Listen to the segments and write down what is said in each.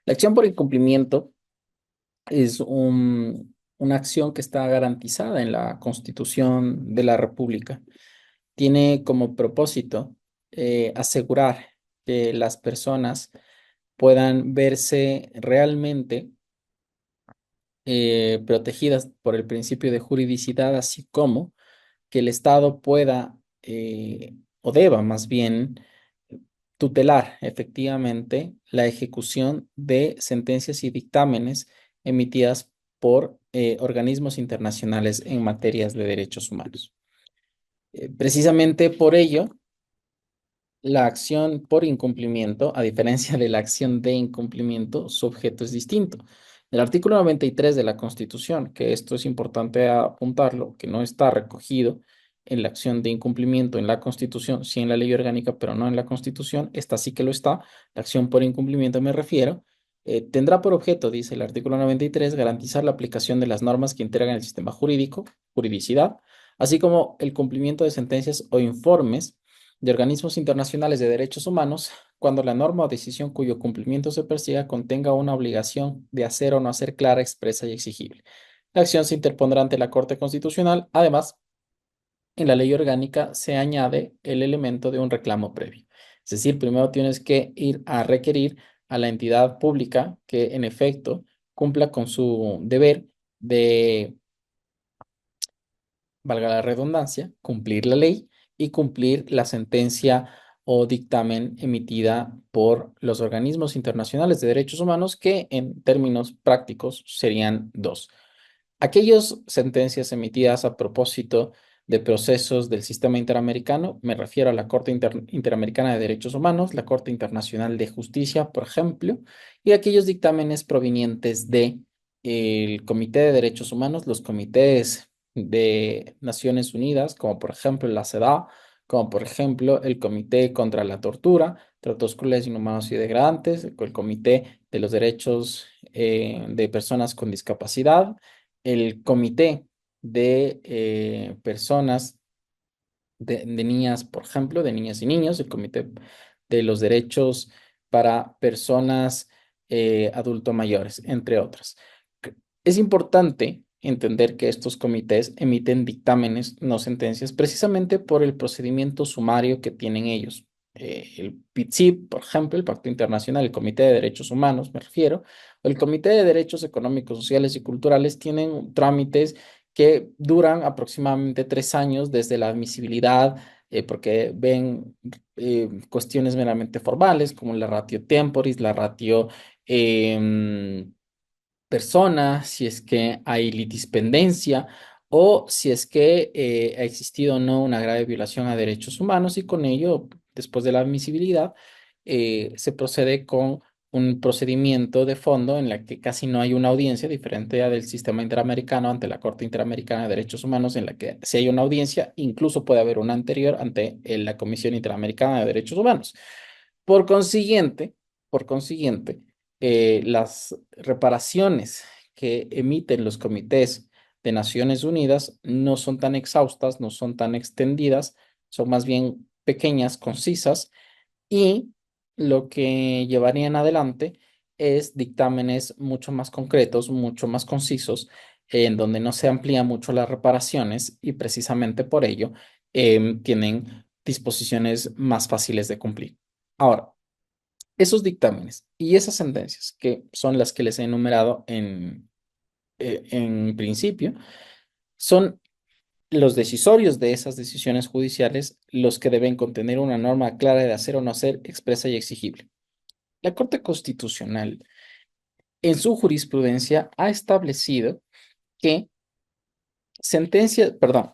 La acción por incumplimiento es una acción que está garantizada en la Constitución de la República. Tiene como propósito asegurar que las personas puedan verse realmente protegidas por el principio de juridicidad, así como que el Estado pueda o deba más bien tutelar efectivamente la ejecución de sentencias y dictámenes emitidas por organismos internacionales en materias de derechos humanos. Precisamente por ello, la acción por incumplimiento, a diferencia de la acción de incumplimiento, su objeto es distinto. El artículo 93 de la Constitución, que esto es importante apuntarlo, que no está recogido en la acción de incumplimiento en la Constitución, sí en la ley orgánica, pero no en la Constitución, esta sí que lo está, la acción por incumplimiento me refiero, tendrá por objeto, dice el artículo 93, garantizar la aplicación de las normas que integran el sistema jurídico, juridicidad, así como el cumplimiento de sentencias o informes de organismos internacionales de derechos humanos cuando la norma o decisión cuyo cumplimiento se persiga contenga una obligación de hacer o no hacer clara, expresa y exigible. La acción se interpondrá ante la Corte Constitucional. Además, en la ley orgánica se añade el elemento de un reclamo previo. Es decir, primero tienes que ir a requerir a la entidad pública que en efecto cumpla con su deber de, valga la redundancia, cumplir la ley y cumplir la sentencia o dictamen emitida por los organismos internacionales de derechos humanos, que en términos prácticos serían dos. Aquellas sentencias emitidas a propósito de procesos del sistema interamericano, me refiero a la Corte Interamericana de Derechos Humanos, la Corte Internacional de Justicia, por ejemplo, y aquellos dictámenes provenientes de el Comité de Derechos Humanos, los comités de Naciones Unidas, como por ejemplo la CEDAW, como por ejemplo el Comité contra la Tortura, Tratos Crueles, Inhumanos y Degradantes, el Comité de los Derechos de Personas con Discapacidad, el Comité de Personas, de niñas, por ejemplo, de niñas y niños, el Comité de los Derechos para Personas adulto mayores, entre otras. Es importante entender que estos comités emiten dictámenes, no sentencias, precisamente por el procedimiento sumario que tienen ellos. El PITSIP, por ejemplo, el Pacto Internacional, el Comité de Derechos Humanos, me refiero, o el Comité de Derechos Económicos, Sociales y Culturales, tienen trámites que duran aproximadamente 3 años desde la admisibilidad, porque ven cuestiones meramente formales como la ratio temporis, la ratio persona, si es que hay litispendencia o si es que ha existido o no una grave violación a derechos humanos, y con ello, después de la admisibilidad, se procede con un procedimiento de fondo en la que casi no hay una audiencia, diferente a del sistema interamericano ante la Corte Interamericana de Derechos Humanos, en la que si hay una audiencia, incluso puede haber una anterior ante la Comisión Interamericana de Derechos Humanos. Por consiguiente, por consiguiente, las reparaciones que emiten los comités de Naciones Unidas no son tan exhaustas, no son tan extendidas, son más bien pequeñas, concisas, y lo que llevarían adelante es dictámenes mucho más concretos, mucho más concisos, en donde no se amplían mucho las reparaciones y precisamente por ello tienen disposiciones más fáciles de cumplir. Ahora, esos dictámenes y esas sentencias, que son las que les he enumerado en principio, son los decisorios de esas decisiones judiciales los que deben contener una norma clara de hacer o no hacer, expresa y exigible. La Corte Constitucional, en su jurisprudencia, ha establecido que perdón,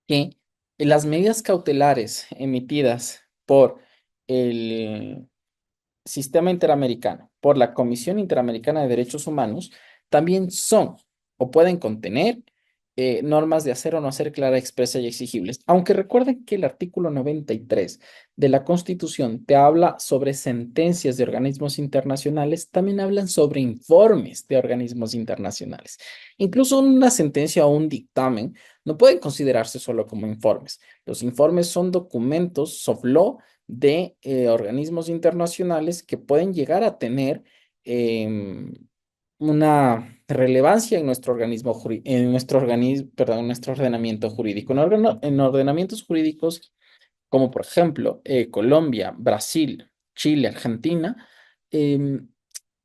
que las medidas cautelares emitidas por el Sistema Interamericano, por la Comisión Interamericana de Derechos Humanos, también son o pueden contener normas de hacer o no hacer clara, expresa y exigibles. Aunque recuerden que el artículo 93 de la Constitución te habla sobre sentencias de organismos internacionales, también hablan sobre informes de organismos internacionales. Incluso una sentencia o un dictamen no pueden considerarse solo como informes. Los informes son documentos soft law de organismos internacionales que pueden llegar a tener em, una relevancia en nuestro perdón, en nuestro ordenamiento jurídico. En ordenamientos jurídicos como por ejemplo Colombia, Brasil, Chile, Argentina, em,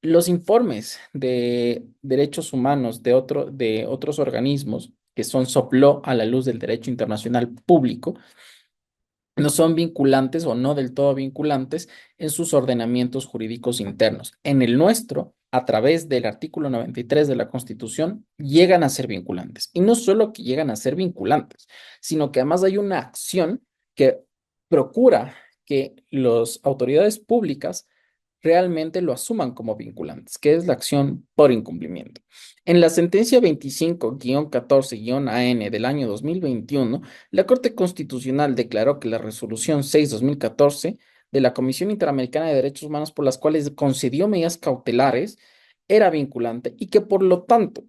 los informes de derechos humanos de otros organismos que son sopló a la luz del derecho internacional público no son vinculantes o no del todo vinculantes en sus ordenamientos jurídicos internos. En el nuestro, a través del artículo 93 de la Constitución, llegan a ser vinculantes. Y no solo que llegan a ser vinculantes, sino que además hay una acción que procura que las autoridades públicas realmente lo asuman como vinculantes, que es la acción por incumplimiento. En la sentencia 25-14-AN del año 2021, la Corte Constitucional declaró que la resolución 6/2014 de la Comisión Interamericana de Derechos Humanos, por las cuales concedió medidas cautelares, era vinculante y que por lo tanto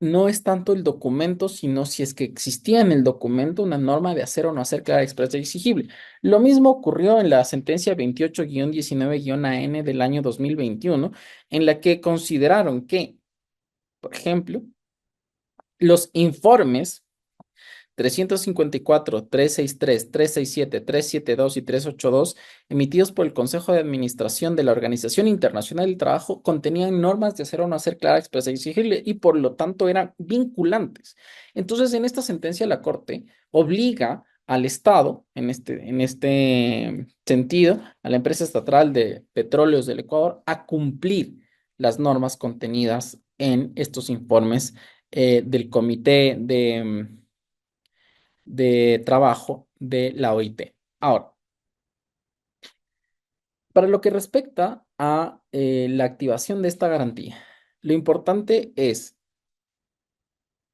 no es tanto el documento, sino si es que existía en el documento una norma de hacer o no hacer clara, expresa y exigible. Lo mismo ocurrió en la sentencia 28-19-AN del año 2021, en la que consideraron que, por ejemplo, los informes 354, 363, 367, 372 y 382, emitidos por el Consejo de Administración de la Organización Internacional del Trabajo, contenían normas de hacer o no hacer clara, expresa y exigible y por lo tanto eran vinculantes. Entonces, en esta sentencia, la Corte obliga al Estado, en este sentido, a la empresa estatal de petróleos del Ecuador, a cumplir las normas contenidas en estos informes del Comité de Trabajo de la OIT. Ahora, para lo que respecta a la activación de esta garantía, lo importante es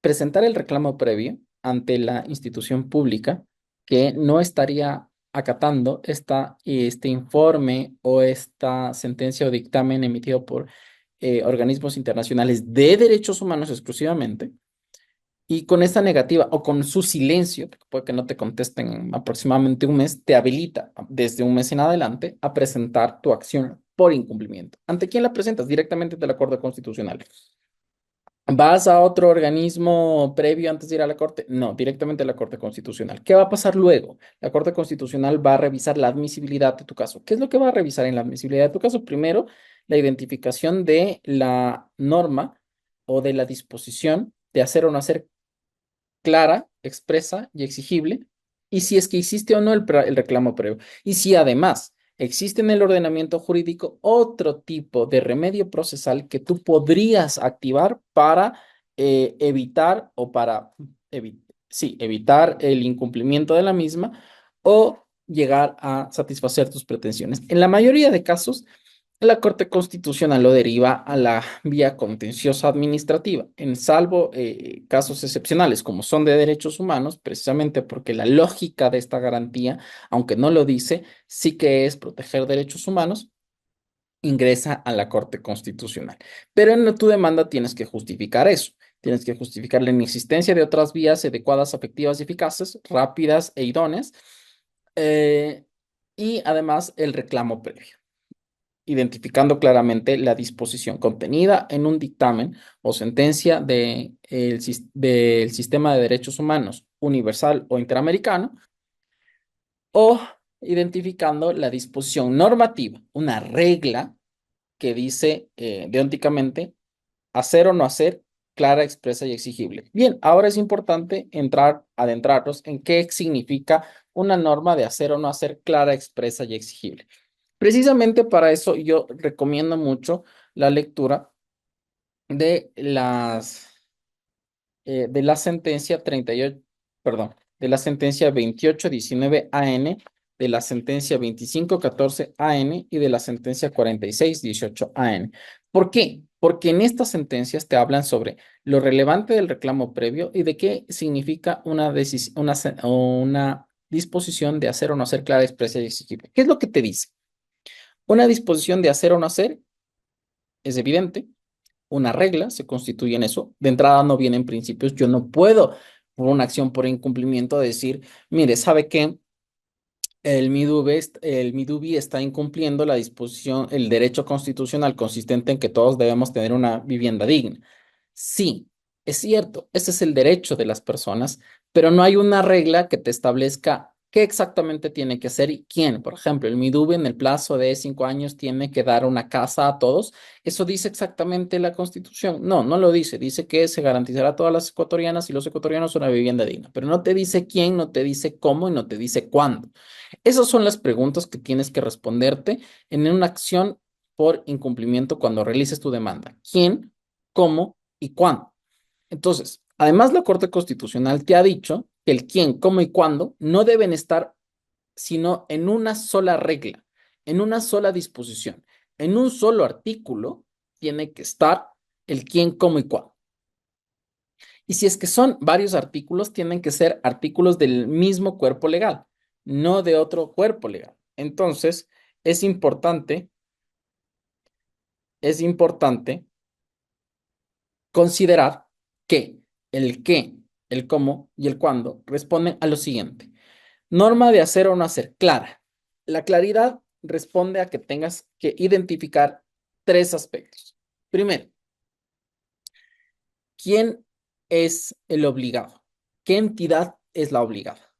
presentar el reclamo previo ante la institución pública que no estaría acatando este informe o esta sentencia o dictamen emitido por organismos internacionales de derechos humanos exclusivamente. Y con esta negativa o con su silencio, porque puede que no te contesten en aproximadamente un mes, te habilita desde un mes en adelante a presentar tu acción por incumplimiento. ¿Ante quién la presentas? Directamente ante la Corte Constitucional. ¿Vas a otro organismo previo antes de ir a la Corte? No, directamente a la Corte Constitucional. ¿Qué va a pasar luego? La Corte Constitucional va a revisar la admisibilidad de tu caso. ¿Qué es lo que va a revisar en la admisibilidad de tu caso? Primero, la identificación de la norma o de la disposición de hacer o no hacer clara, expresa y exigible, y si es que existe o no el reclamo previo. Y si además existe en el ordenamiento jurídico otro tipo de remedio procesal que tú podrías activar para evitar o para sí, evitar el incumplimiento de la misma o llegar a satisfacer tus pretensiones. En la mayoría de casos, la Corte Constitucional lo deriva a la vía contenciosa administrativa, en salvo casos excepcionales como son de derechos humanos, precisamente porque la lógica de esta garantía, aunque no lo dice, sí que es proteger derechos humanos, ingresa a la Corte Constitucional. Pero en tu demanda tienes que justificar eso. Tienes que justificar la inexistencia de otras vías adecuadas, efectivas y eficaces, rápidas e idóneas, eh, y además el reclamo previo identificando claramente la disposición contenida en un dictamen o sentencia del sistema de derechos humanos universal o interamericano, o identificando la disposición normativa, una regla que dice deónticamente hacer o no hacer, clara, expresa y exigible. Bien, ahora es importante adentrarnos en qué significa una norma de hacer o no hacer clara, expresa y exigible. Precisamente para eso yo recomiendo mucho la lectura de de la sentencia 38, perdón, de la sentencia 28-19 AN, de la sentencia 25-14 AN y de la sentencia 46-18 AN. ¿Por qué? Porque en estas sentencias te hablan sobre lo relevante del reclamo previo y de qué significa una disposición de hacer o no hacer clara, expresa y exigible. ¿Qué es lo que te dice? Una disposición de hacer o no hacer es evidente, una regla se constituye en eso. De entrada no vienen principios. Yo no puedo, por una acción por incumplimiento, decir, mire, ¿sabe qué? El MIDUBI está incumpliendo la disposición, el derecho constitucional consistente en que todos debemos tener una vivienda digna. Sí, es cierto, ese es el derecho de las personas, pero no hay una regla que te establezca qué exactamente tiene que hacer y quién. Por ejemplo, el MIDUBI en el plazo de 5 años tiene que dar una casa a todos. ¿Eso dice exactamente la Constitución? No, no lo dice. Dice que se garantizará a todas las ecuatorianas y los ecuatorianos una vivienda digna, pero no te dice quién, no te dice cómo y no te dice cuándo. Esas son las preguntas que tienes que responderte en una acción por incumplimiento cuando realices tu demanda. ¿Quién, cómo y cuándo? Entonces, además la Corte Constitucional te ha dicho que el quién, cómo y cuándo no deben estar sino en una sola regla, en una sola disposición, en un solo artículo tiene que estar el quién, cómo y cuándo. Y si es que son varios artículos, tienen que ser artículos del mismo cuerpo legal, no de otro cuerpo legal. Entonces, es importante, es importante considerar que el qué, el cómo y el cuándo responden a lo siguiente. Norma de hacer o no hacer, clara. La claridad responde a que tengas que identificar tres aspectos. Primero, ¿quién es el obligado? ¿Qué entidad es la obligada?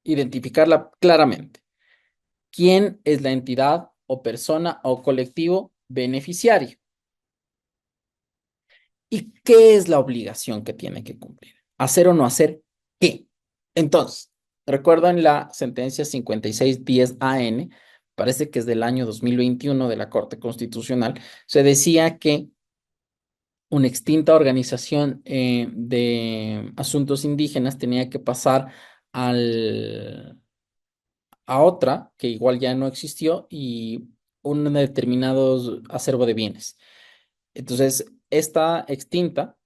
Identificarla claramente. ¿Quién es la entidad o persona o colectivo beneficiario? ¿Y qué es la obligación que tiene que cumplir? ¿Hacer o no hacer qué? Entonces, recuerdan la sentencia 5610 AN, parece que es del año 2021 de la Corte Constitucional, se decía que una extinta organización de asuntos indígenas tenía que pasar a otra que igual ya no existió y un determinado acervo de bienes. Entonces, esta extinta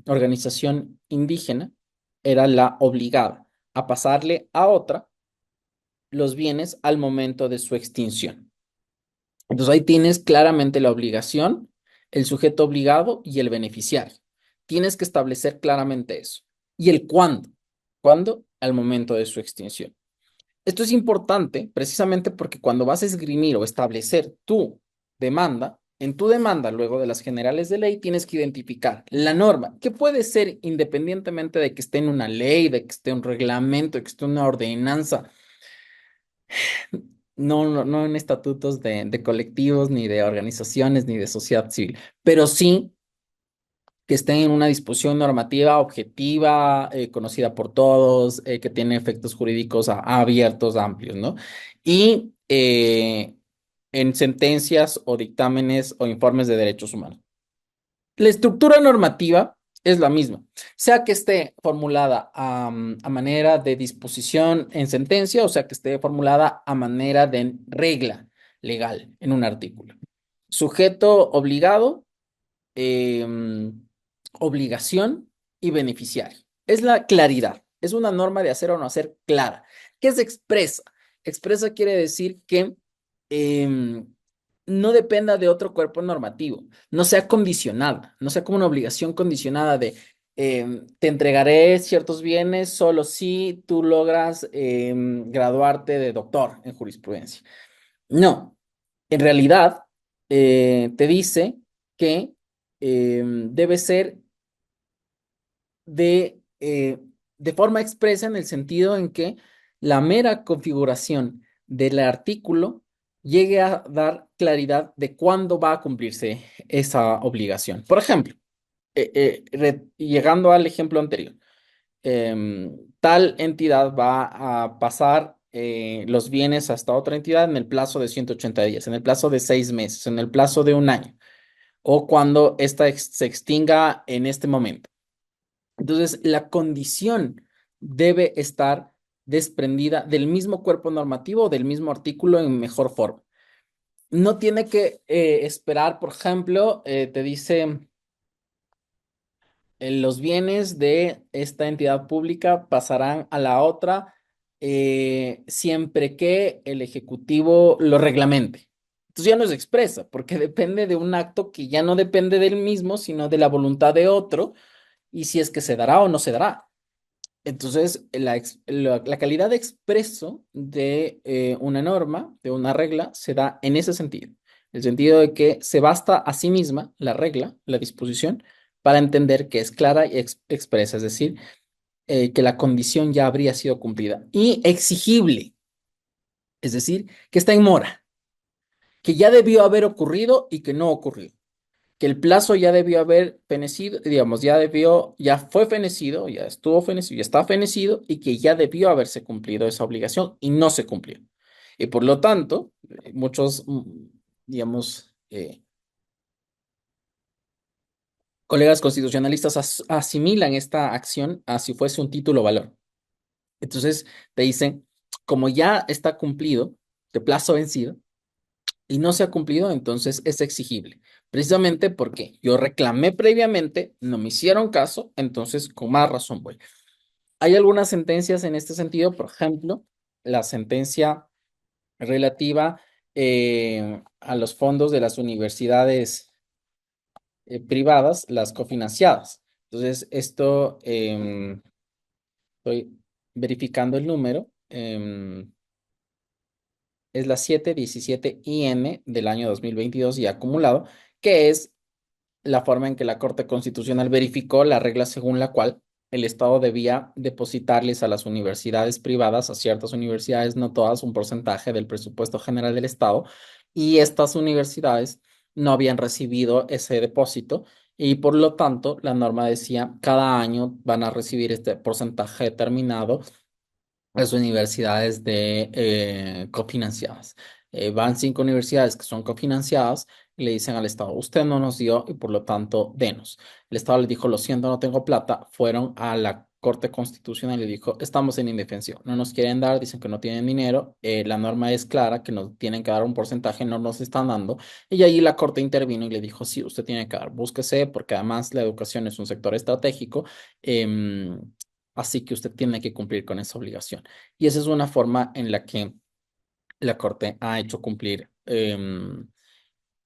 organización indígena era la obligada a pasarle a otra los bienes al momento de su extinción. Entonces, ahí tienes claramente la obligación, el sujeto obligado y el beneficiario. Tienes que establecer claramente eso. Y el cuándo. ¿Cuándo? Al momento de su extinción. Esto es importante precisamente porque cuando vas a esgrimir o establecer tu demanda, en tu demanda, luego de las generales de ley, tienes que identificar la norma, que puede ser independientemente de que esté en una ley, de que esté un reglamento, de que esté una ordenanza, no en estatutos de colectivos, ni de organizaciones, ni de sociedad civil, pero sí que estén en una disposición normativa objetiva, conocida por todos, que tiene efectos jurídicos abiertos, amplios, ¿no? Y en sentencias o dictámenes o informes de derechos humanos. La estructura normativa es la misma, sea que esté formulada a manera de disposición en sentencia, o sea que esté formulada a manera de regla legal en un artículo. Sujeto obligado, obligación y beneficiario. Es la claridad. Es una norma de hacer o no hacer clara. ¿Qué es expresa? Expresa quiere decir que em, no dependa de otro cuerpo normativo, no sea condicionada, no sea como una obligación condicionada de te entregaré ciertos bienes solo si tú logras graduarte de doctor en jurisprudencia. No, en realidad te dice que debe ser de forma expresa en el sentido en que la mera configuración del artículo llegue a dar claridad de cuándo va a cumplirse esa obligación. Por ejemplo, llegando al ejemplo anterior, tal entidad va a pasar los bienes hasta otra entidad en el plazo de 180 días, en el plazo de 6 meses, en el plazo de un año, o cuando ésta se extinga en este momento. Entonces, la condición debe estar desprendida del mismo cuerpo normativo o del mismo artículo en mejor forma. No tiene que esperar, por ejemplo, te dice, los bienes de esta entidad pública pasarán a la otra siempre que el Ejecutivo lo reglamente. Entonces ya no se expresa, porque depende de un acto que ya no depende del mismo, sino de la voluntad de otro, y si es que se dará o no se dará. Entonces, la calidad de expreso de una norma, de una regla, se da en ese sentido. El sentido de que se basta a sí misma la regla, la disposición, para entender que es clara y expresa, es decir, que la condición ya habría sido cumplida. Y exigible, es decir, que está en mora, que ya debió haber ocurrido y que no ocurrió, que el plazo ya debió haber fenecido, digamos, ya fue fenecido, ya estuvo fenecido, ya está fenecido y que ya debió haberse cumplido esa obligación y no se cumplió. Y por lo tanto, muchos, digamos, colegas constitucionalistas asimilan esta acción a si fuese un título o valor. Entonces te dicen, como ya está cumplido, de plazo vencido, y no se ha cumplido, entonces es exigible. Precisamente porque yo reclamé previamente, no me hicieron caso, entonces con más razón voy. Hay algunas sentencias en este sentido, por ejemplo, la sentencia relativa a los fondos de las universidades privadas, las cofinanciadas. Entonces, esto estoy verificando el número. Es la 717 IN del año 2022 y acumulado, que es la forma en que la Corte Constitucional verificó la regla según la cual el Estado debía depositarles a las universidades privadas, a ciertas universidades, no todas, un porcentaje del presupuesto general del Estado, y estas universidades no habían recibido ese depósito y por lo tanto la norma decía cada año van a recibir este porcentaje determinado las universidades cofinanciadas. Van 5 universidades que son cofinanciadas y le dicen al Estado, usted no nos dio y por lo tanto denos. El Estado le dijo, lo siento, no tengo plata. Fueron a la Corte Constitucional y le dijo, estamos en indefensión, no nos quieren dar, dicen que no tienen dinero, la norma es clara, que nos tienen que dar un porcentaje, no nos están dando. Y ahí la Corte intervino y le dijo, sí, usted tiene que dar, búsquese, porque además la educación es un sector estratégico. em, Así que usted tiene que cumplir con esa obligación. Y esa es una forma en la que la Corte ha hecho cumplir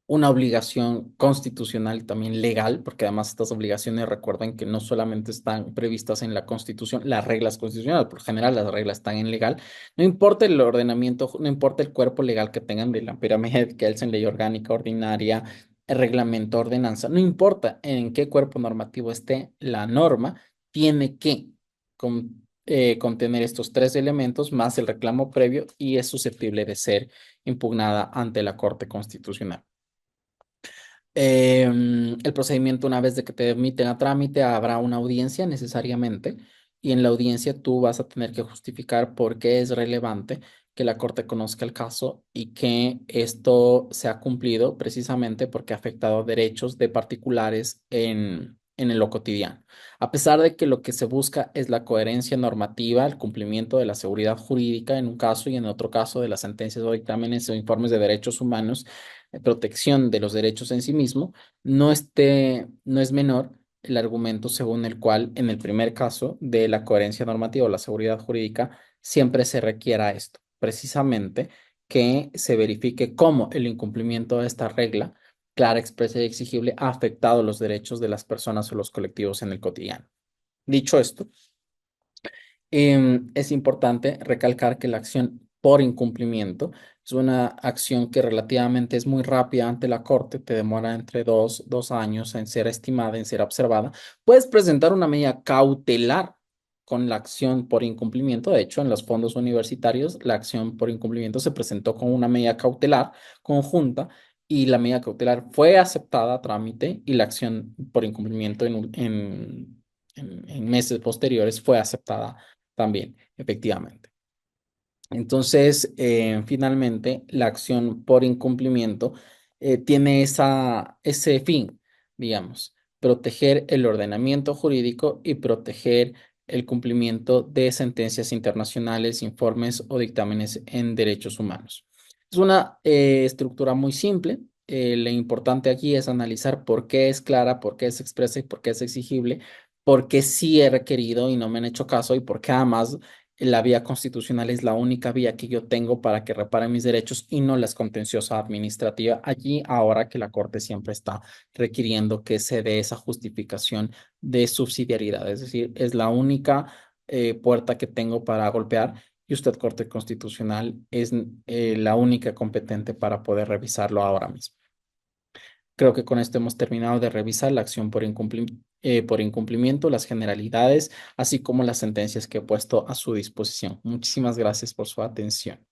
una obligación constitucional y también legal, porque además estas obligaciones recuerden que no solamente están previstas en la Constitución, las reglas constitucionales, por lo general las reglas están en legal, no importa el ordenamiento, no importa el cuerpo legal que tengan de la pirámide de Kelsen, ley orgánica, ordinaria, el reglamento, ordenanza, no importa en qué cuerpo normativo esté la norma, tiene que contener estos tres elementos más el reclamo previo y es susceptible de ser impugnada ante la Corte Constitucional. El procedimiento, una vez de que te emiten a trámite, habrá una audiencia necesariamente y en la audiencia tú vas a tener que justificar por qué es relevante que la Corte conozca el caso y que esto se ha cumplido precisamente porque ha afectado derechos de particulares en lo cotidiano. A pesar de que lo que se busca es la coherencia normativa, el cumplimiento de la seguridad jurídica en un caso y en otro caso de las sentencias o dictámenes o informes de derechos humanos, protección de los derechos en sí mismo, no es menor el argumento según el cual, en el primer caso de la coherencia normativa o la seguridad jurídica, siempre se requiera esto, precisamente que se verifique cómo el incumplimiento de esta regla clara, expresa y exigible ha afectado los derechos de las personas o los colectivos en el cotidiano. Dicho esto, es importante recalcar que la acción por incumplimiento es una acción que relativamente es muy rápida ante la corte, te demora entre dos años en ser estimada, en ser observada. Puedes presentar una medida cautelar con la acción por incumplimiento. De hecho, en los fondos universitarios, la acción por incumplimiento se presentó con una medida cautelar conjunta y la medida cautelar fue aceptada a trámite y la acción por incumplimiento en meses posteriores fue aceptada también, efectivamente. Entonces, finalmente, la acción por incumplimiento tiene ese fin, digamos, proteger el ordenamiento jurídico y proteger el cumplimiento de sentencias internacionales, informes o dictámenes en derechos humanos. Es una estructura muy simple. Lo importante aquí es analizar por qué es clara, por qué es expresa y por qué es exigible, por qué sí he requerido y no me han hecho caso y por qué además la vía constitucional es la única vía que yo tengo para que reparen mis derechos y no la es contenciosa administrativa. Allí, ahora que la Corte siempre está requiriendo que se dé esa justificación de subsidiariedad, es decir, es la única puerta que tengo para golpear y usted, Corte Constitucional, es la única competente para poder revisarlo ahora mismo. Creo que con esto hemos terminado de revisar la acción por incumplimiento, las generalidades, así como las sentencias que he puesto a su disposición. Muchísimas gracias por su atención.